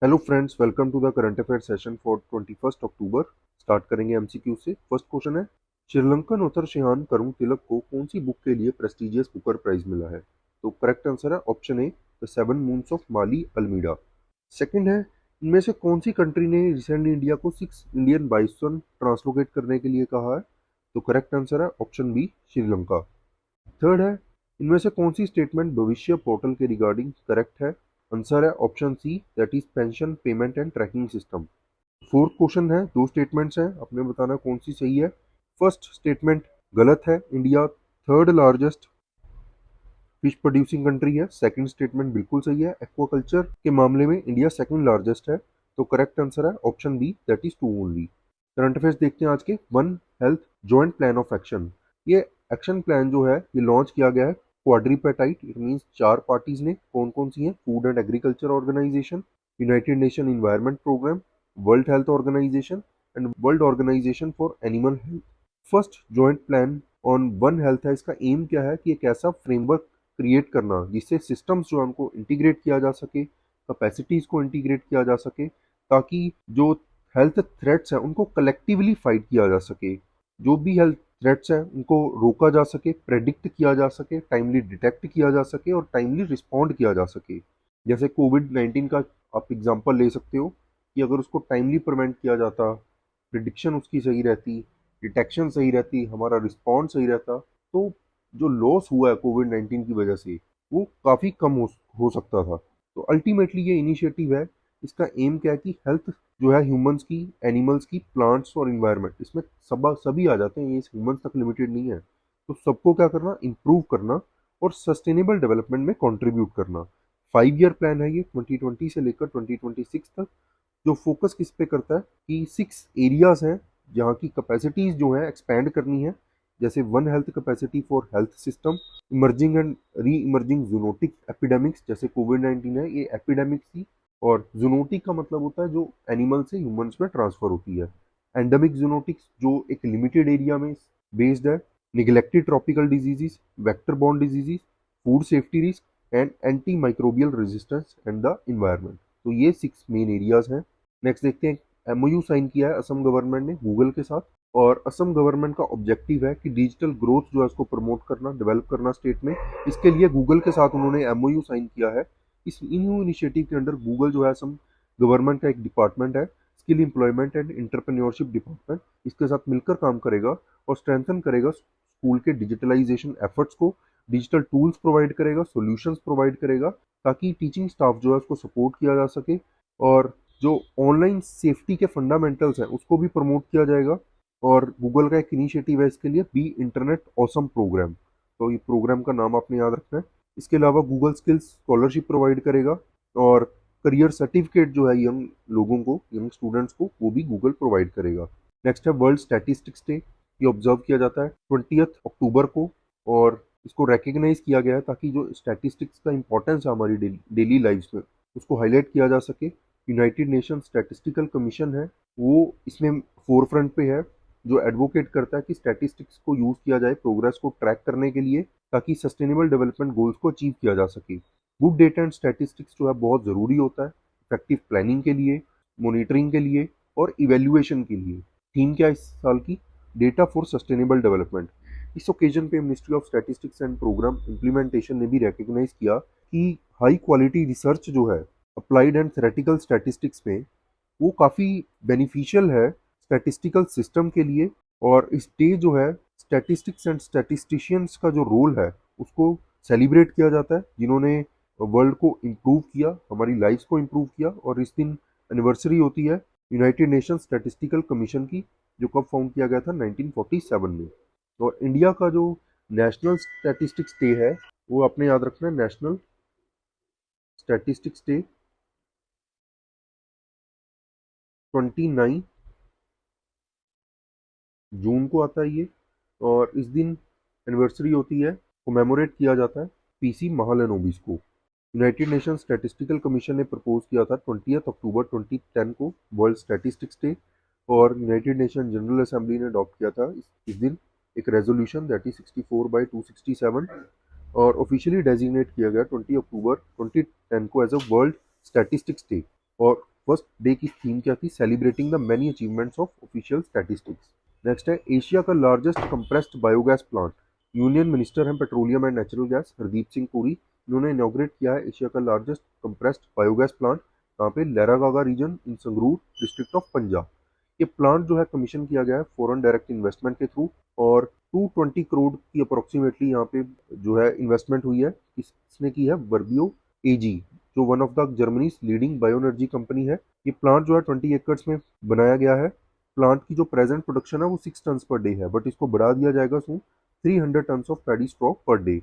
Hello friends, welcome to the current affair session for 21 October. Start करेंगे MCQ से। First question है, Sri Lankan author Shehan Karunatilaka को कौन सी book के लिए प्रेस्टिजियस बुकर प्राइज मिला है? तो करेक्ट आंसर है option A, the seven moons of Mali Almeida. Second है, इनमें से कौन सी कंट्री ने रिसेंटली इंडिया को 6 इंडियन बाइसन ट्रांसलोकेट करने के लिए कहा है? तो करेक्ट आंसर है ऑप्शन बी, श्रीलंका। थर्ड है, इनमें से कौन सी स्टेटमेंट भविष्य पोर्टल के रिगार्डिंग करेक्ट है? आंसर है option C, that is pension payment and tracking system. Fourth question है, दो स्टेटमेंट्स हैं, आपने बताना कौन सी सही है। फर्स्ट स्टेटमेंट गलत है, India third largest fish producing country है। सेकंड स्टेटमेंट बिल्कुल सही है, एक्वाकल्चर के मामले में इंडिया सेकंड लार्जेस्ट है। तो करेक्ट आंसर है option B, that is two only. Current affairs देखते हैं आज के। One health joint plan of action, ये एक्शन प्लान जो है ये लॉन्च किया गया है क्वाड्रिपेटाइट, इट मींस चार पार्टीज ने। कौन कौन सी हैं? Food and agriculture organisation, United Nation environment programme, world health organisation and world organisation for animal health. First joint plan on one health है, इसका एम क्या है कि एक ऐसा फ्रेमवर्क क्रिएट करना जिससे सिस्टम्स जो है उनको इंटीग्रेट किया जा सके, कैपेसिटीज को इंटीग्रेट किया जा सके, ताकि जो हेल्थ थ्रेट्स हैं उनको कलेक्टिवली फाइट किया जा सके। जो भी हेल्थ थ्रेट्स हैं उनको रोका जा सके, प्रेडिक्ट किया जा सके, टाइमली डिटेक्ट किया जा सके और टाइमली रिस्पॉन्ड किया जा सके। जैसे कोविड-19 का आप एग्जांपल ले सकते हो कि अगर उसको टाइमली प्रिवेंट किया जाता, प्रिडिक्शन उसकी सही रहती, डिटेक्शन सही रहती, हमारा रिस्पॉन्स सही रहता, तो जो लॉस हुआ है कोविड-19 की वजह से वो काफ़ी कम हो सकता था। तो अल्टीमेटली ये इनिशिएटिव है, इसका एम क्या है कि हेल्थ जो है ह्यूमंस की, एनिमल्स की, प्लांट्स और इन्वायरमेंट, इसमें सब सभी आ जाते हैं, ये ह्यूमंस तक लिमिटेड नहीं है। तो सबको क्या करना, इम्प्रूव करना और सस्टेनेबल डेवलपमेंट में कंट्रीब्यूट करना। 5 ईयर प्लान है ये, 2020 से लेकर 2026 तक। जो फोकस किस पे करता है कि 6 एरियाज हैं जहाँ की कैपेसिटीज जो है एक्सपैंड करनी है। जैसे one health capacity for health system, emerging and re emerging zoonotic epidemics, जैसे कोविड-19 है ये एपिडेमिक थी, और जूनोटिक का मतलब होता है जो एनिमल से ह्यूमंस में ट्रांसफर होती है। एंडेमिक जूनोटिक्स जो एक लिमिटेड एरिया में बेस्ड है। Neglected tropical diseases, vector borne diseases, food safety risk and anti microbial resistance and the environment. तो ये 6 मेन एरियाज हैं। नेक्स्ट देखते हैं, एमओयू साइन किया है असम गवर्नमेंट ने गूगल के साथ, और असम गवर्नमेंट का ऑब्जेक्टिव है कि डिजिटल ग्रोथ जो है उसको प्रमोट करना, डेवलप करना स्टेट में। इसके लिए गूगल के साथ उन्होंने एमओयू साइन किया है। इस इन इनिशिएटिव के अंडर गूगल जो है असम गवर्नमेंट का एक डिपार्टमेंट है, skill employment and entrepreneurship department, इसके साथ मिलकर काम करेगा और स्ट्रेंथन करेगा स्कूल के डिजिटलाइजेशन एफर्ट्स को, डिजिटल टूल्स प्रोवाइड करेगा, सॉल्यूशंस प्रोवाइड करेगा, ताकि टीचिंग स्टाफ जो है उसको सपोर्ट किया जा सके, और जो ऑनलाइन सेफ्टी के फंडामेंटल्स हैं उसको भी प्रमोट किया जाएगा। और गूगल का एक इनिशिएटिव है इसके लिए, बी इंटरनेट ऑसम प्रोग्राम। तो ये प्रोग्राम का नाम आपने याद रखना है। इसके अलावा गूगल स्किल्स स्कॉलरशिप प्रोवाइड करेगा, और करियर सर्टिफिकेट जो है यंग लोगों को, यंग स्टूडेंट्स को, वो भी गूगल प्रोवाइड करेगा। नेक्स्ट है वर्ल्ड स्टैटिस्टिक्स डे। ये ऑब्जर्व किया जाता है 20 अक्टूबर को, और इसको रिकग्नाइज किया गया है ताकि जो स्टैटिस्टिक्स का इंपॉर्टेंस है हमारी डेली लाइफ में उसको हाईलाइट किया जा सके। यूनाइटेड नेशन स्टैटिस्टिकल कमीशन है, वो इसमें फोर फ्रंट पे है, जो एडवोकेट करता है कि स्टैटिस्टिक्स को यूज़ किया जाए प्रोग्रेस को ट्रैक करने के लिए, ताकि सस्टेनेबल डेवलपमेंट गोल्स को अचीव किया जा सके। गुड डेटा एंड स्टैटिस्टिक्स जो है बहुत ज़रूरी होता है इफेक्टिव प्लानिंग के लिए, मॉनिटरिंग के लिए और इवेल्युएशन के लिए। थीम क्या है इस साल की? Data for sustainable development. इस ओकेजन पे ministry of statistics and programme implementation ने भी रिकग्नाइज किया कि हाई क्वालिटी रिसर्च जो है अप्लाइड एंड थेरेटिकल स्टैटिस्टिक्स में, वो काफ़ी बेनिफिशियल है स्टैटिस्टिकल सिस्टम के लिए। और इस डे जो है स्टैटिस्टिक्स एंड स्टैटिस्टिशियंस का जो रोल है उसको सेलिब्रेट किया जाता है, जिन्होंने वर्ल्ड को इम्प्रूव किया, हमारी लाइफ को इम्प्रूव किया। और इस दिन एनिवर्सरी होती है यूनाइटेड नेशन स्टैटिस्टिकल कमीशन की, जो कब फाउंड किया गया था, 1947 में। और इंडिया का जो नेशनल स्टैटिस्टिक्स डे है वो आपने याद रखना है, नेशनल स्टैटिस्टिक्स डे 29 जून को आता है ये। और इस दिन एनिवर्सरी होती है, कोमेमोरेट किया जाता है पीसी महालनोबिस को। यूनाइटेड नेशन स्टैटिस्टिकल कमीशन ने प्रपोज किया था 20 अक्टूबर 2010 को वर्ल्ड स्टैटिस्टिक्स डे, और यूनाइटेड नेशन जनरल असेंबली ने अडॉप्ट किया था इस दिन एक रेजोल्यूशन, दैट इज 64/267, और ऑफिशियली डेजिग्नेट किया गया 20 अक्टूबर 2010 को as a world statistics day. और फर्स्ट डे की थीम क्या थी, celebrating the many achievements of official statistics. Next है एशिया का largest compressed biogas plant. Union minister हैं petroleum and natural gas Hardeep Singh Puri, इन्होंने इनॉग्रेट किया है एशिया का लार्जेस्ट कंप्रेस्ड बायोगैस प्लांट। यहाँ पे Lehragaga region in Sangrur district of Punjab. ये प्लांट जो है कमीशन किया गया है फॉरेन डायरेक्ट इन्वेस्टमेंट के थ्रू, और 220 करोड़ की अप्रोक्सीमेटली यहाँ पे जो है इन्वेस्टमेंट हुई है। इसने की है वर्बियो एजी, जो one of the Germany's leading bio energy company है। ये प्लांट जो है 20 एकर्स में बनाया गया है। प्लांट की जो प्रेजेंट प्रोडक्शन है वो 6 टन पर डे है, बट इसको बढ़ा दिया जाएगा soon 300 ton of paddy straw per day.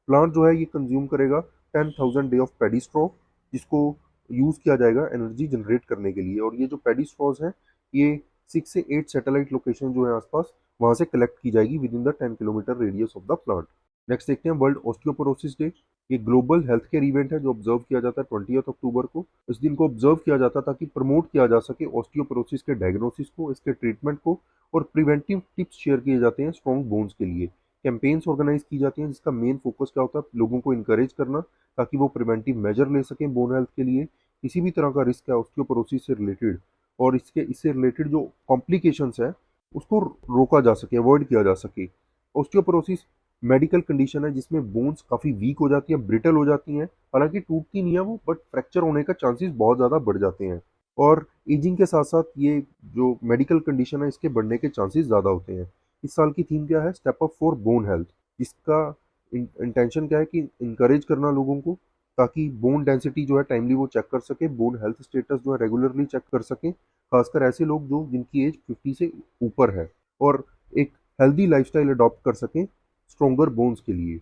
Plant जो है ये कंज्यूम करेगा 10,000 डे ऑफ पैडी स्ट्रॉ, जिसको यूज़ किया जाएगा एनर्जी जनरेट करने के लिए। और ये जो पैडी स्ट्रॉज हैं ये 6 से 8 सैटेलाइट लोकेशन जो है आसपास वहाँ से कलेक्ट की जाएगी with in the 10 kilometre radius of the plant. Next देखते हैं वर्ल्ड ऑस्टियोपोरोसिस डे। ये ग्लोबल हेल्थ केयर इवेंट है जो ऑब्जर्व किया जाता है 20 अक्टूबर को। इस दिन को ऑब्जर्व किया जाता है ताकि प्रमोट किया जा सके ऑस्टियोपोरोसिस के डायग्नोसिस को, इसके ट्रीटमेंट को, और प्रिवेंटिव टिप्स शेयर किए जाते हैं स्ट्रॉन्ग बोन्स के लिए। कैंपेन्स ऑर्गेनाइज की जाती हैं जिसका मेन फोकस क्या होता है, लोगों को इंकरेज करना ताकि वो प्रिवेंटिव मेजर ले सकें बोन हेल्थ के लिए। किसी भी तरह का रिस्क है ऑस्टियोपोरोसिस से रिलेटेड और इससे रिलेटेड जो कॉम्प्लिकेशंस है उसको रोका जा सके, अवॉइड किया जा सके। ऑस्टियोपोरोसिस मेडिकल कंडीशन है जिसमें बोन्स काफ़ी वीक हो जाती हैं, ब्रिटल हो जाती हैं। हालांकि टूटती नहीं है वो, बट फ्रैक्चर होने का चांसेस बहुत ज़्यादा बढ़ जाते हैं। और एजिंग के साथ साथ ये जो मेडिकल कंडीशन है इसके बढ़ने के चांसेस ज़्यादा होते हैं। इस साल की थीम क्या है, step up for bone health. इसका इंटेंशन क्या है कि इंकरेज करना लोगों को ताकि बोन डेंसिटी जो है टाइमली वो चेक कर सके, बोन हेल्थ स्टेटस जो है रेगुलरली चेक कर सकें, खासकर ऐसे लोग जो जिनकी एज 50 से ऊपर है, और एक हेल्दी लाइफस्टाइल अडॉप्ट कर सकें स्ट्रॉन्गर बोन्स के लिए।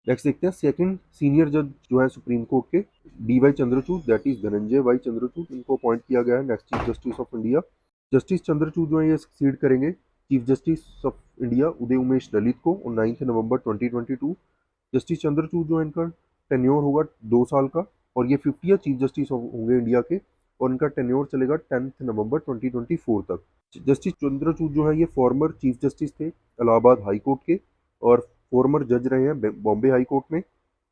नेक्स्ट देखते हैं सेकंड सीनियर जज जो है सुप्रीम कोर्ट के, D Y Chandrachud, that is Dhananjaya Y Chandrachud, इनको अपॉइंट किया गया है next chief justice of India. Justice Chandrachud जो है ये सक्सीड करेंगे chief justice of India Uday Umesh Lalit को ऑन 9 नवंबर 2022। जस्टिस चंद्रचूड़ जो है इनका टेन्योर होगा 2 साल का, और ये 50th चीफ जस्टिस होंगे इंडिया के, और इनका टेन्योर चलेगा 10 नवंबर 2024 तक। जस्टिस चंद्रचूड़ जो है ये फॉर्मर चीफ जस्टिस थे इलाहाबाद हाई कोर्ट के, और फॉर्मर जज रहे हैं बॉम्बे हाई कोर्ट में।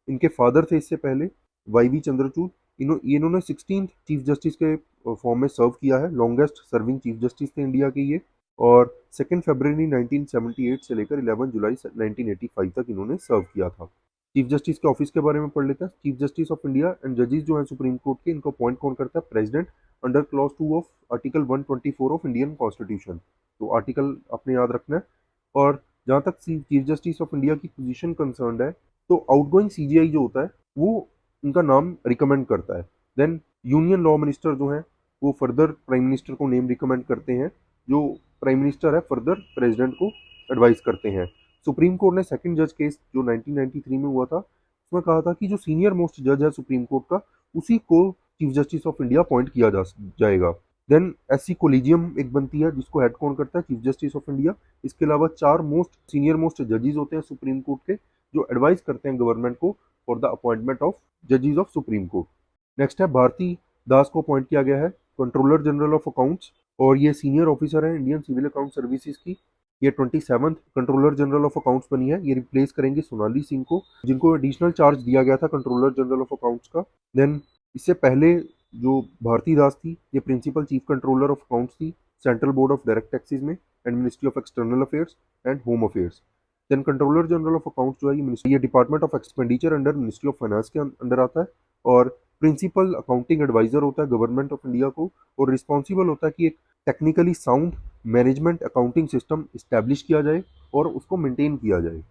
इनके फादर थे इससे पहले वाई वी चंद्रचूड़, इन्होंने 16th चीफ जस्टिस के फॉर्म में सर्व किया है, लॉन्गेस्ट सर्विंग चीफ जस्टिस थे इंडिया के ये। और 2 फरवरी 1978 से लेकर 11 जुलाई 1985 तक इन्होंने सर्व किया था। चीफ जस्टिस के ऑफिस के बारे में पढ़ लेते हैं। Chief justice of India and जजेस जो है सुप्रीम कोर्ट के, इनको अपॉइंट कौन करता है, president, under clause 2 of article 124 of Indian constitution. तो आर्टिकल अपने याद रखना है। और जहाँ तक चीफ जस्टिस ऑफ इंडिया की पोजीशन कंसर्न्ड है, तो आउटगोइंग सीजीआई जो होता है वो उनका नाम रिकमेंड करता है। देन यूनियन लॉ मिनिस्टर जो है वो फर्दर प्राइम मिनिस्टर को नेम रिकमेंड करते हैं, जो प्राइम मिनिस्टर है फर्दर प्रेसिडेंट को एडवाइस करते हैं। सुप्रीम कोर्ट ने सेकंड जज केस जो 1993 में हुआ था उसमें कहा था कि जो सीनियर मोस्ट जज है सुप्रीम कोर्ट का उसी को chief justice of India appoint किया जाएगा। देन एससी कोलिजियम एक बनती है जिसको हेड कौन करता है, चीफ जस्टिस ऑफ इंडिया। इसके अलावा 4 सीनियर मोस्ट जजेस होते हैं सुप्रीम कोर्ट के जो एडवाइस करते हैं गवर्नमेंट को फॉर द अपॉइंटमेंट ऑफ जजेस ऑफ सुप्रीम कोर्ट। नेक्स्ट है भारती दास को अपॉइंट किया गया है कंट्रोलर जनरल ऑफ अकाउंट्स, और ये सीनियर ऑफिसर है इंडियन सिविल अकाउंट सर्विसेज की। ये 27th controller general of accounts बनी है। ये रिप्लेस करेंगे सोनाली सिंह को, जिनको एडिशनल चार्ज दिया गया था कंट्रोलर जनरल ऑफ अकाउंट्स का। देन इससे पहले जो भारती दास थी ये principal chief controller of accounts थी central board of direct taxes में and ministry of external affairs and home affairs. Then controller general of accounts जो है ये department of expenditure under ministry of finance के अंडर आता है, और principal accounting adviser होता है गवर्नमेंट ऑफ इंडिया को, और रिस्पॉन्सिबल होता है कि एक technically sound management accounting system establish किया जाए और उसको मेंटेन किया जाए।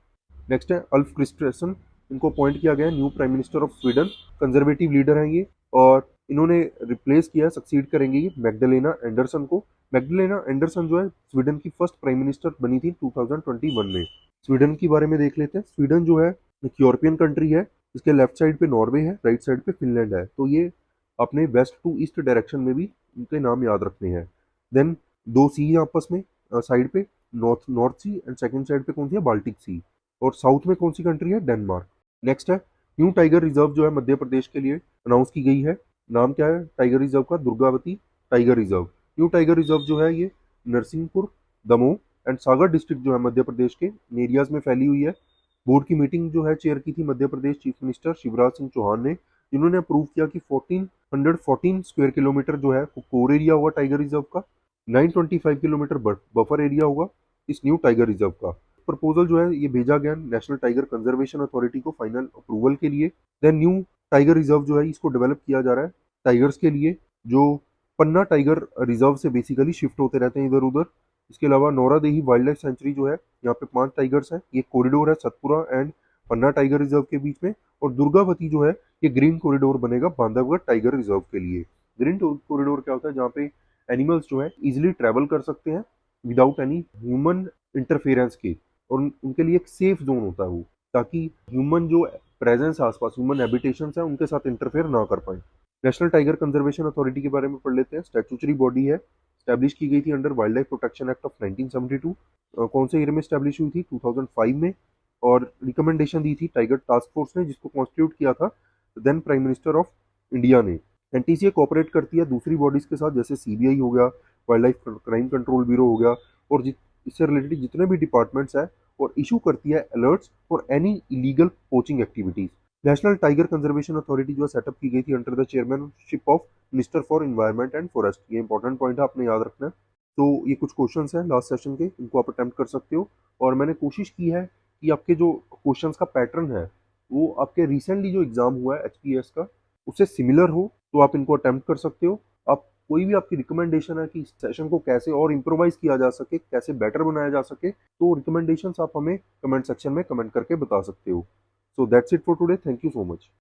नेक्स्ट है अल्फ क्रिस्टेसन, इनको अपॉइंट किया गया है new prime minister of Sweden. Conservative leader हैं ये, और इन्होंने रिप्लेस किया है, सक्सीड करेंगे ये मैग्डलेना एंडरसन को। मैग्डलेना एंडरसन जो है स्वीडन की फर्स्ट प्राइम मिनिस्टर बनी थी 2021 में। स्वीडन के बारे में देख लेते हैं। स्वीडन जो है एक यूरोपियन कंट्री है, इसके लेफ्ट साइड पे नॉर्वे है, राइट साइड पे फिनलैंड है, तो ये अपने वेस्ट टू ईस्ट डायरेक्शन में भी इनके नाम याद रखने हैं। देन 2 सी है आपस में साइड पे, north sea, and second side पे कौन सी है, बाल्टिक सी, और साउथ में कौन सी कंट्री है, डेनमार्क। नेक्स्ट है न्यू टाइगर रिजर्व जो है मध्य प्रदेश के लिए अनाउंस की गई है। नाम क्या है टाइगर रिजर्व का, Durgavati tiger reserve. New tiger reserve जो है ये Narsinghpur, Damoh and Sagar district जो है मध्य प्रदेश के एरियाज में फैली हुई है। बोर्ड की मीटिंग जो है चेयर की थी मध्य प्रदेश चीफ मिनिस्टर शिवराज सिंह चौहान ने जिन्होंने अप्रूव किया कि 1414 स्क्वायर किलोमीटर जो है कोर एरिया होगा टाइगर रिजर्व का, 925 किलोमीटर बफर एरिया होगा इस न्यू टाइगर रिजर्व का। प्रपोजल जो है ये भेजा गया नेशनल टाइगर कंजर्वेशन अथॉरिटी को फाइनल अप्रूवल के लिए। देन न्यू टाइगर रिजर्व जो है इसको डेवलप किया जा रहा है टाइगर्स के लिए, जो पन्ना टाइगर रिजर्व से बेसिकली शिफ्ट होते रहते हैं इधर उधर। इसके अलावा नौरादेही वाइल्ड लाइफ सेंचुरी जो है, यहाँ पे 5 टाइगर्स हैं, ये कॉरिडोर है Satpura and Panna tiger reserve के बीच में। और दुर्गावती जो है ये ग्रीन कॉरिडोर बनेगा बांधवगढ़ टाइगर रिजर्व के लिए। ग्रीन कॉरिडोर क्या होता है, जहाँ पे एनिमल्स जो है इजिली ट्रैवल कर सकते हैं विदाउट एनी ह्यूमन इंटरफेरेंस के, और उनके लिए एक सेफ जोन होता है वो, ताकि ह्यूमन जो प्रेजेंस आसपास ह्यूमन हैबिटेशन है उनके साथ इंटरफेयर ना कर पाए। नेशनल टाइगर कंजर्वेशन अथॉरिटी के बारे में पढ़ लेते हैं। स्टैट्यूटरी बॉडी है, स्टैब्लिश की गई थी under wild life protection act of 1972। कौन से ईयर में स्टैब्लिश हुई थी, 2005 में। और रिकमेंडेशन दी थी टाइगर टास्क फोर्स ने, जिसको कॉन्स्टिट्यूट किया था then prime minister of India ने। एनटीसीए कोऑपरेट करती है दूसरी बॉडीज के साथ, जैसे सीबीआई हो गया, wild life crime control bureau हो गया, और इससे रिलेटेड जितने भी डिपार्टमेंट्स हैं, और इशू करती है alerts for any illegal poaching activities. National tiger conservation authority जो सेटअप की गई थी under the chairmanship of minister for environment and forest. ये इंपॉर्टेंट पॉइंट है, आपने याद रखना है। तो ये कुछ क्वेश्चंस हैं लास्ट सेशन के, इनको आप अटेम्प्ट कर सकते हो। और मैंने कोशिश की है कि आपके जो क्वेश्चंस का पैटर्न है वो आपके रिसेंटली जो एग्जाम हुआ है एचपीएस का उससे सिमिलर हो, तो आप इनको अटेम्प्ट कर सकते हो। आप कोई भी आपकी रिकमेंडेशन है कि इस सेशन को कैसे और इम्प्रोवाइज किया जा सके, कैसे बेटर बनाया जा सके, तो रिकमेंडेशंस आप हमें कमेंट सेक्शन में कमेंट करके बता सकते हो। So that's it for today, thank you so much.